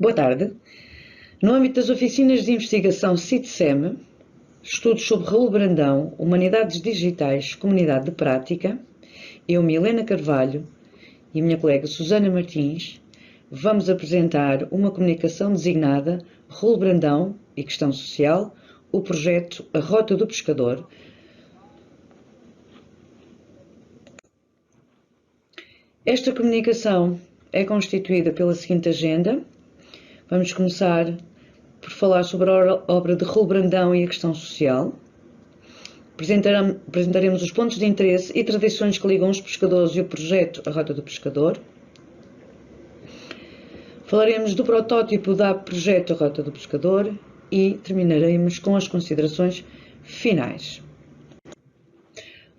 Boa tarde. No âmbito das oficinas de investigação CITSEM, estudos sobre Raul Brandão, Humanidades Digitais, Comunidade de Prática, eu, Milena Carvalho, e a minha colega Susana Martins, vamos apresentar uma comunicação designada Raul Brandão e Questão Social, o projeto A Rota do Pescador. Esta comunicação é constituída pela seguinte agenda. Vamos começar por falar sobre a obra de Raul Brandão e a questão social. Apresentaremos os pontos de interesse e tradições que ligam os pescadores e o projeto A Rota do Pescador. Falaremos do protótipo da projeto A Rota do Pescador e terminaremos com as considerações finais.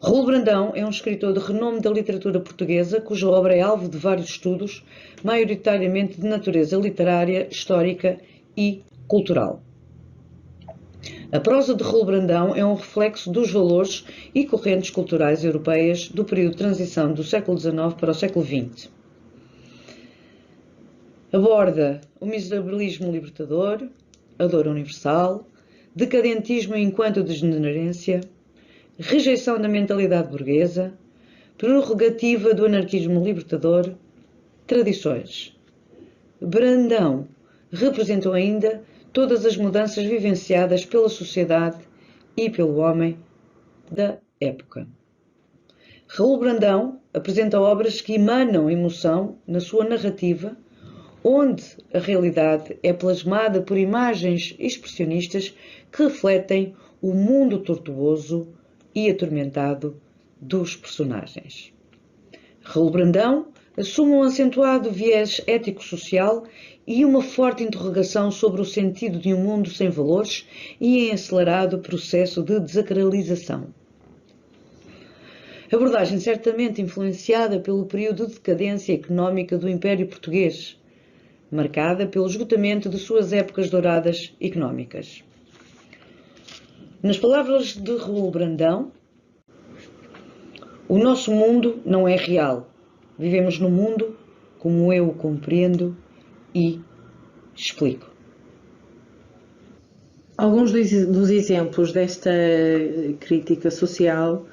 Raul Brandão é um escritor de renome da literatura portuguesa, cuja obra é alvo de vários estudos, maioritariamente de natureza literária, histórica e cultural. A prosa de Raul Brandão é um reflexo dos valores e correntes culturais europeias do período de transição do século XIX para o século XX. Aborda o miserabilismo libertador, a dor universal, decadentismo enquanto degenerência, rejeição da mentalidade burguesa, prerrogativa do anarquismo libertador, tradições. Brandão representou ainda todas as mudanças vivenciadas pela sociedade e pelo homem da época. Raul Brandão apresenta obras que emanam emoção na sua narrativa, onde a realidade é plasmada por imagens expressionistas que refletem o mundo tortuoso e atormentado dos personagens. Raul Brandão assume um acentuado viés ético-social e uma forte interrogação sobre o sentido de um mundo sem valores e em acelerado processo de desacralização. Abordagem certamente influenciada pelo período de decadência económica do Império Português, marcada pelo esgotamento de suas épocas douradas económicas. Nas palavras de Raul Brandão, o nosso mundo não é real. Vivemos no mundo como eu o compreendo e explico. Alguns dos exemplos desta crítica social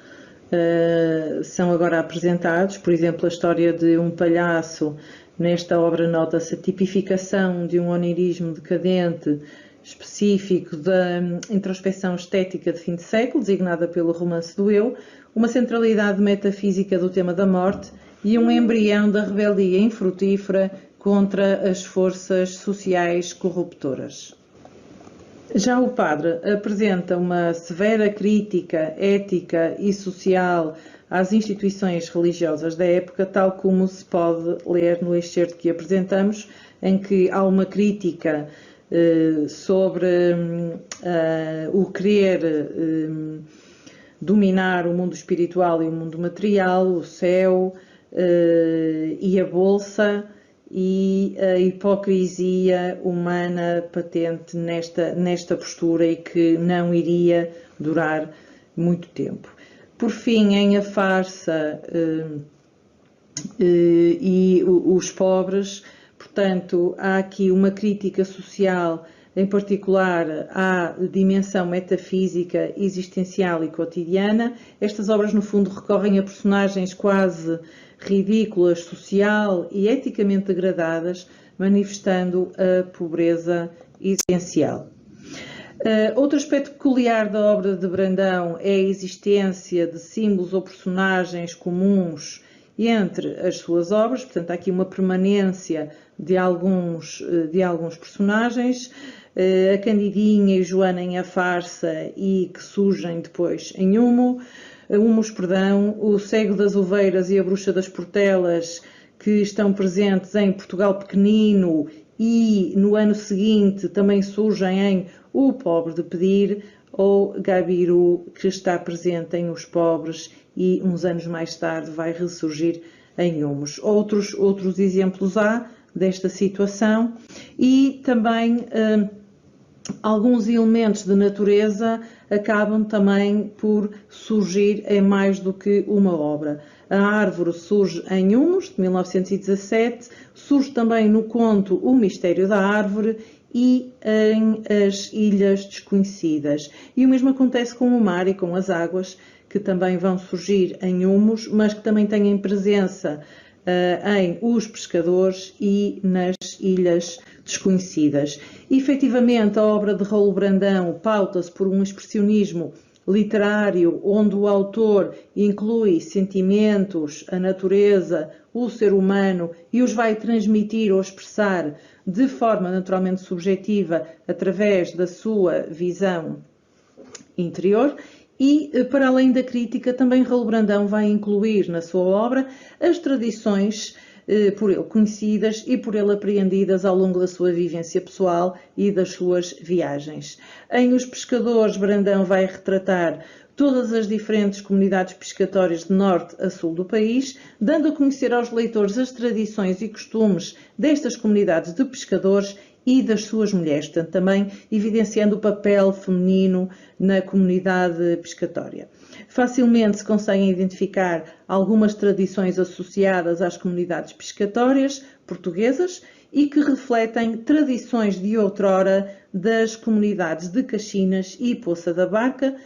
são agora apresentados. Por exemplo, a história de um palhaço. Nesta obra nota-se a tipificação de um onirismo decadente específico da introspeção estética de fim de século, designada pelo romance do eu, uma centralidade metafísica do tema da morte e um embrião da rebeldia infrutífera contra as forças sociais corruptoras. Já o padre apresenta uma severa crítica ética e social às instituições religiosas da época, tal como se pode ler no excerto que apresentamos, em que há uma crítica sobre o querer dominar o mundo espiritual e o mundo material, o céu e a bolsa, e a hipocrisia humana patente nesta postura e que não iria durar muito tempo. Por fim, em A Farsa e os pobres, portanto, há aqui uma crítica social, em particular à dimensão metafísica, existencial e cotidiana. Estas obras, no fundo, recorrem a personagens quase ridículas, social e eticamente degradadas, manifestando a pobreza existencial. Outro aspecto peculiar da obra de Brandão é a existência de símbolos ou personagens comuns entre as suas obras, portanto há aqui uma permanência de alguns personagens, a Candidinha e Joana em A Farsa e que surgem depois em Humos, o Cego das Ovelhas e a Bruxa das Portelas, que estão presentes em Portugal Pequenino e no ano seguinte também surgem em O Pobre de Pedir, ou Gabiru, que está presente em Os Pobres e uns anos mais tarde vai ressurgir em Humos. Outros exemplos há desta situação e também alguns elementos de natureza acabam também por surgir em mais do que uma obra. A árvore surge em Humus, de 1917, surge também no conto O Mistério da Árvore e em As Ilhas Desconhecidas. E o mesmo acontece com o mar e com as águas, que também vão surgir em Humus, mas que também têm presença em Os Pescadores e nas Ilhas Desconhecidas. E, efetivamente, a obra de Raul Brandão pauta-se por um expressionismo literário, onde o autor inclui sentimentos, a natureza, o ser humano e os vai transmitir ou expressar de forma naturalmente subjetiva através da sua visão interior. E, para além da crítica, também Raul Brandão vai incluir na sua obra as tradições por ele conhecidas e por ele apreendidas ao longo da sua vivência pessoal e das suas viagens. Em Os Pescadores, Brandão vai retratar todas as diferentes comunidades pescatórias de norte a sul do país, dando a conhecer aos leitores as tradições e costumes destas comunidades de pescadores e das suas mulheres, portanto, também evidenciando o papel feminino na comunidade pescatória. Facilmente se conseguem identificar algumas tradições associadas às comunidades pescatórias portuguesas e que refletem tradições de outrora das comunidades de Caxinas e Poça da Barca,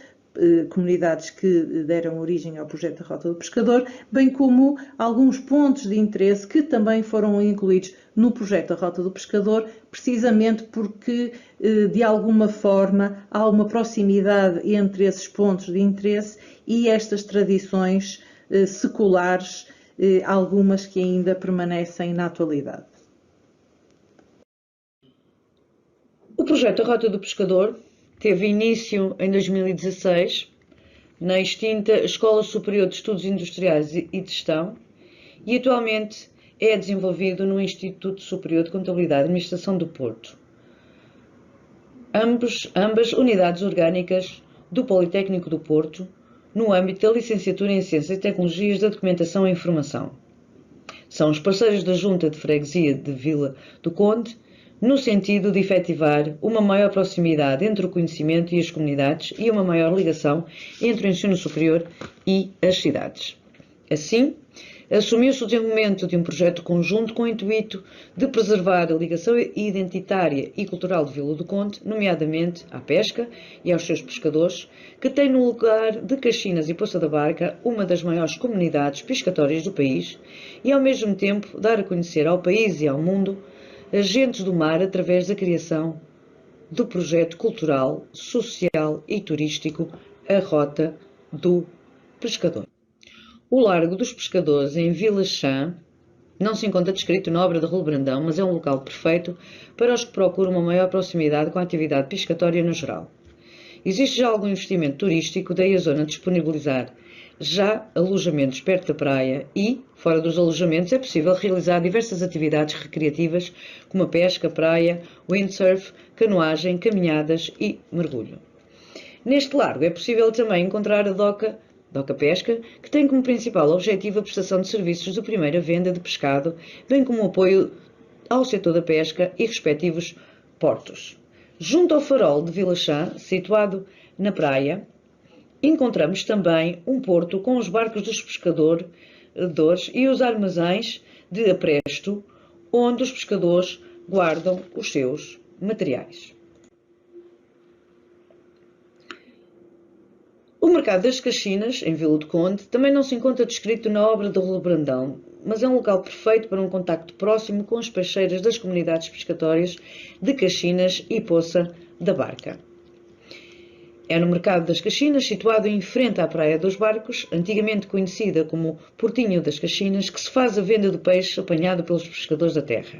comunidades que deram origem ao projeto da Rota do Pescador, bem como alguns pontos de interesse que também foram incluídos no projeto da Rota do Pescador, precisamente porque, de alguma forma, há uma proximidade entre esses pontos de interesse e estas tradições seculares, algumas que ainda permanecem na atualidade. O projeto da Rota do Pescador teve início em 2016 na extinta Escola Superior de Estudos Industriais e de Gestão e atualmente é desenvolvido no Instituto Superior de Contabilidade e Administração do Porto. Ambas unidades orgânicas do Politécnico do Porto, no âmbito da Licenciatura em Ciências e Tecnologias da Documentação e Informação. São os parceiros da Junta de Freguesia de Vila do Conde, no sentido de efetivar uma maior proximidade entre o conhecimento e as comunidades e uma maior ligação entre o ensino superior e as cidades. Assim, assumiu-se o desenvolvimento de um projeto conjunto com o intuito de preservar a ligação identitária e cultural de Vila do Conde, nomeadamente à pesca e aos seus pescadores, que tem no lugar de Caxinas e Poça da Barca uma das maiores comunidades pescatórias do país e, ao mesmo tempo, dar a conhecer ao país e ao mundo agentes do mar através da criação do projeto cultural, social e turístico A Rota do Pescador. O Largo dos Pescadores, em Vila Chã, não se encontra descrito na obra de Raul Brandão, mas é um local perfeito para os que procuram uma maior proximidade com a atividade pescatória no geral. Existe já algum investimento turístico, daí a zona disponibilizar já alojamentos perto da praia e, fora dos alojamentos, é possível realizar diversas atividades recreativas como a pesca, praia, windsurf, canoagem, caminhadas e mergulho. Neste largo é possível também encontrar a Doca Pesca, que tem como principal objetivo a prestação de serviços de primeira venda de pescado, bem como o apoio ao setor da pesca e respectivos portos. Junto ao farol de Vila Chã, situado na praia, encontramos também um porto com os barcos dos pescadores e os armazéns de apresto, onde os pescadores guardam os seus materiais. O Mercado das Caxinas, em Vila do Conde, também não se encontra descrito na obra de Raul Brandão, mas é um local perfeito para um contacto próximo com as peixeiras das comunidades pescatórias de Caxinas e Poça da Barca. É no Mercado das Caxinas, situado em frente à Praia dos Barcos, antigamente conhecida como Portinho das Caxinas, que se faz a venda do peixe apanhado pelos pescadores da terra.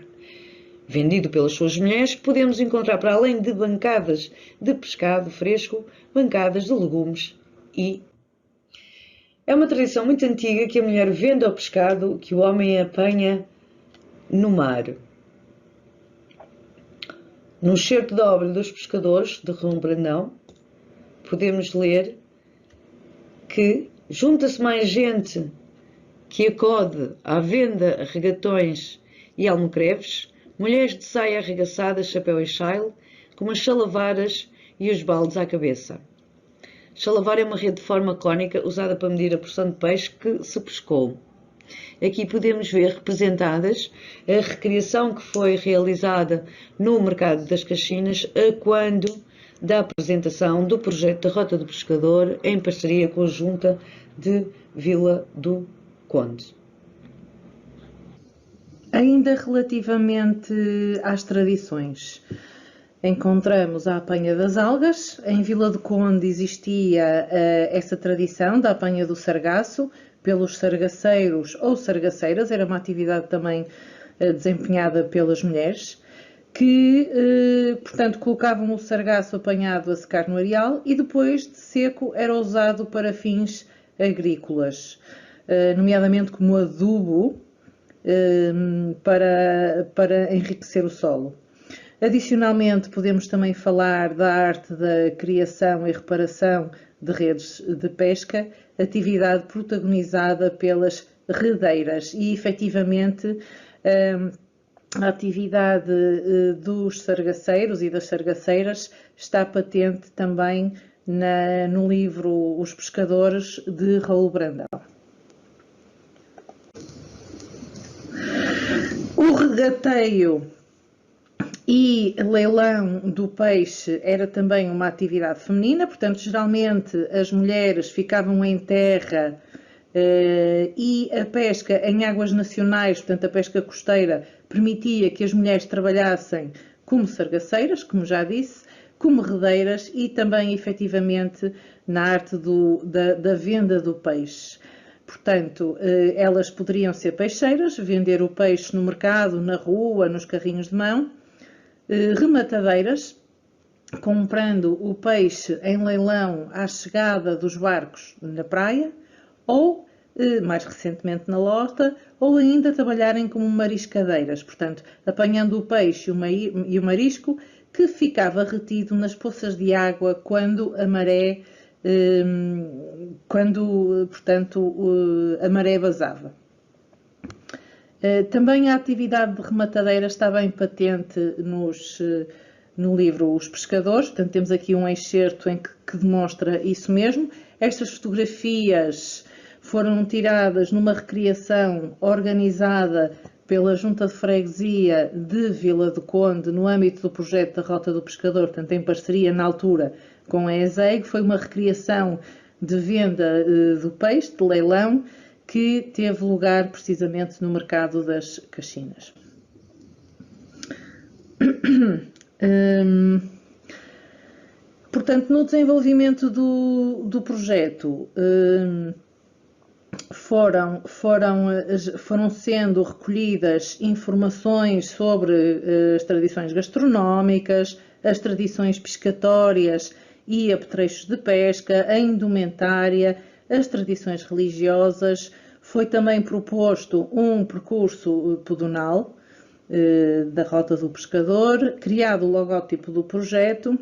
Vendido pelas suas mulheres, podemos encontrar, para além de bancadas de pescado fresco, bancadas de legumes e... É uma tradição muito antiga que a mulher vende ao pescado que o homem apanha no mar. No excerto da obra dos pescadores, de Raul Brandão, podemos ler que junta-se mais gente que acode à venda a regatões e almocreves, mulheres de saia arregaçada, chapéu e chale, com as chalaveiras e os baldes à cabeça. Chalavar é uma rede de forma cónica usada para medir a porção de peixe que se pescou. Aqui podemos ver representadas a recriação que foi realizada no mercado das Caxinas a quando da apresentação do projeto da Rota do Pescador em parceria com a Junta de Vila do Conde. Ainda relativamente às tradições, encontramos a apanha das algas. Em Vila do Conde existia essa tradição da apanha do sargaço pelos sargaceiros ou sargaceiras, era uma atividade também desempenhada pelas mulheres, que, portanto, colocavam o sargaço apanhado a secar no areal e depois de seco era usado para fins agrícolas, nomeadamente como adubo para enriquecer o solo. Adicionalmente, podemos também falar da arte da criação e reparação de redes de pesca, atividade protagonizada pelas redeiras e, efetivamente, a atividade dos sargaceiros e das sargaceiras está patente também no livro Os Pescadores, de Raul Brandão. O regateio e leilão do peixe era também uma atividade feminina, portanto, geralmente as mulheres ficavam em terra e a pesca em águas nacionais, portanto, a pesca costeira, permitia que as mulheres trabalhassem como sargaceiras, como já disse, como redeiras e também, efetivamente, na arte da venda do peixe. Portanto, elas poderiam ser peixeiras, vender o peixe no mercado, na rua, nos carrinhos de mão, rematadeiras, comprando o peixe em leilão à chegada dos barcos na praia, ou, mais recentemente, na lota, ou ainda trabalharem como mariscadeiras, portanto, apanhando o peixe e o marisco que ficava retido nas poças de água quando a maré, a maré vazava. Também a atividade de rematadeira está bem patente no livro Os Pescadores, portanto temos aqui um excerto que demonstra isso mesmo. Estas fotografias foram tiradas numa recriação organizada pela Junta de Freguesia de Vila do Conde no âmbito do projeto da Rota do Pescador, portanto em parceria na altura com a ESEG. Foi uma recriação de venda do peixe, de leilão, que teve lugar precisamente no mercado das Caxinas. Portanto, no desenvolvimento do projeto foram sendo recolhidas informações sobre as tradições gastronómicas, as tradições pescatórias e apetrechos de pesca, a indumentária, as tradições religiosas. Foi também proposto um percurso pedonal da Rota do Pescador, criado o logótipo do projeto,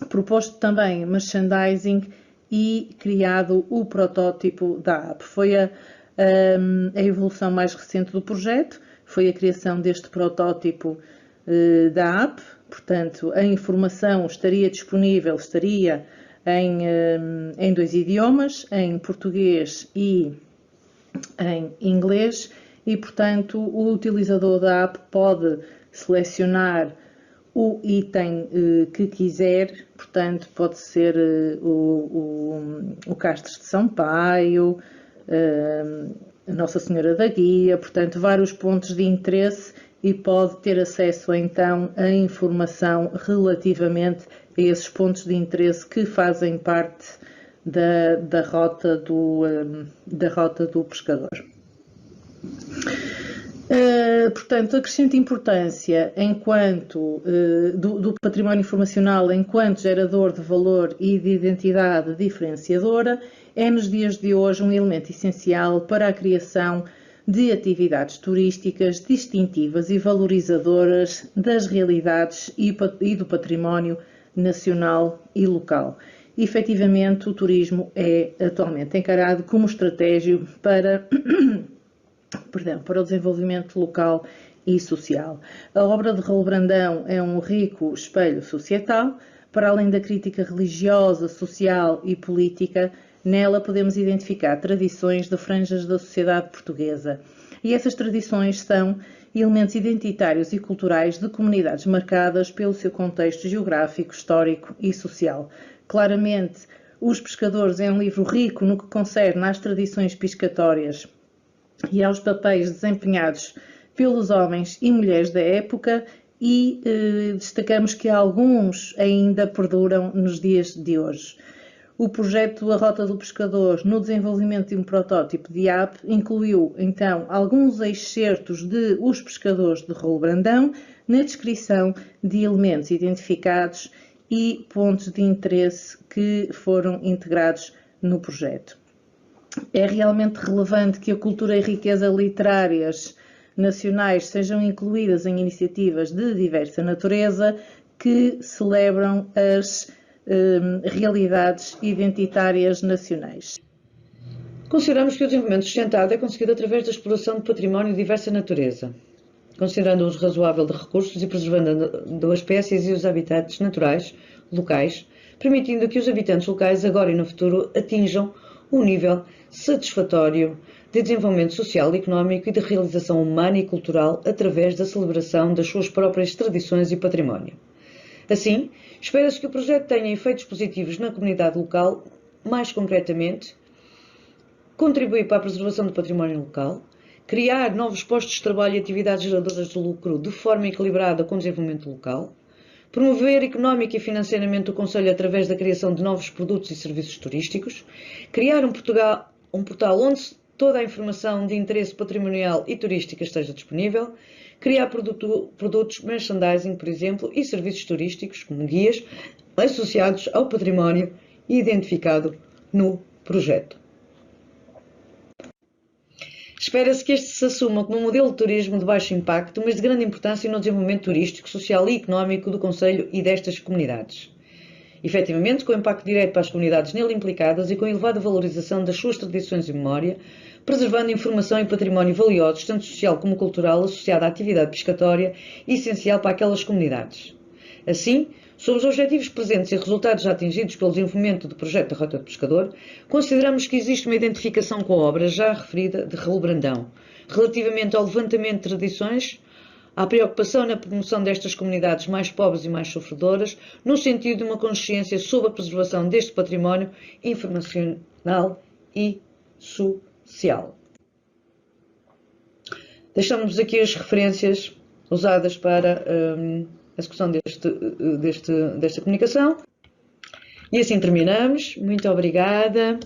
proposto também merchandising e criado o protótipo da app. Foi a evolução mais recente do projeto, foi a criação deste protótipo da app. Portanto, a informação estaria disponível, em 2 idiomas, em português e em inglês, e, portanto, o utilizador da app pode selecionar o item que quiser, portanto, pode ser o Castro de Sampaio, a Nossa Senhora da Guia, portanto, vários pontos de interesse, e pode ter acesso, então, a informação relativamente a esses pontos de interesse que fazem parte da rota do pescador. Portanto, acrescento importância do património informacional enquanto gerador de valor e de identidade diferenciadora, é nos dias de hoje um elemento essencial para a criação de atividades turísticas distintivas e valorizadoras das realidades e do património nacional e local. Efetivamente, o turismo é atualmente encarado como estratégia para o desenvolvimento local e social. A obra de Raul Brandão é um rico espelho societal, Para além da crítica religiosa, social e política, nela podemos identificar tradições de franjas da sociedade portuguesa. E essas tradições são elementos identitários e culturais de comunidades marcadas pelo seu contexto geográfico, histórico e social. Claramente, Os Pescadores é um livro rico no que concerne às tradições pescatórias e aos papéis desempenhados pelos homens e mulheres da época e destacamos que alguns ainda perduram nos dias de hoje. O projeto A Rota do Pescador, no desenvolvimento de um protótipo de app, incluiu então alguns excertos de Os Pescadores de Raul Brandão na descrição de elementos identificados e pontos de interesse que foram integrados no projeto. É realmente relevante que a cultura e riqueza literárias nacionais sejam incluídas em iniciativas de diversa natureza que celebram as realidades identitárias nacionais. Consideramos que o desenvolvimento sustentável é conseguido através da exploração de património de diversa natureza, considerando o uso razoável de recursos e preservando as espécies e os habitats naturais locais, permitindo que os habitantes locais, agora e no futuro, atinjam um nível satisfatório de desenvolvimento social, económico e de realização humana e cultural através da celebração das suas próprias tradições e património. Assim, espera-se que o projeto tenha efeitos positivos na comunidade local, mais concretamente, contribuir para a preservação do património local, criar novos postos de trabalho e atividades geradoras de lucro de forma equilibrada com o desenvolvimento local, promover económica e financeiramente o Conselho através da criação de novos produtos e serviços turísticos, criar um portal onde toda a informação de interesse patrimonial e turística esteja disponível, criar produtos, merchandising, por exemplo, e serviços turísticos, como guias, associados ao património identificado no projeto. Espera-se que este se assuma como um modelo de turismo de baixo impacto, mas de grande importância no desenvolvimento turístico, social e económico do Concelho e destas comunidades. Efetivamente, com impacto direto para as comunidades nele implicadas e com elevada valorização das suas tradições e memória, preservando informação e património valiosos, tanto social como cultural, associado à atividade pescatória, essencial para aquelas comunidades. Assim, sobre os objetivos presentes e resultados já atingidos pelo desenvolvimento do projeto da Rota do Pescador, consideramos que existe uma identificação com a obra já referida de Raul Brandão, relativamente ao levantamento de tradições, à preocupação na promoção destas comunidades mais pobres e mais sofredoras, no sentido de uma consciência sobre a preservação deste património informacional e social. Deixamos aqui as referências usadas para a execução desta comunicação. E assim terminamos. Muito obrigada.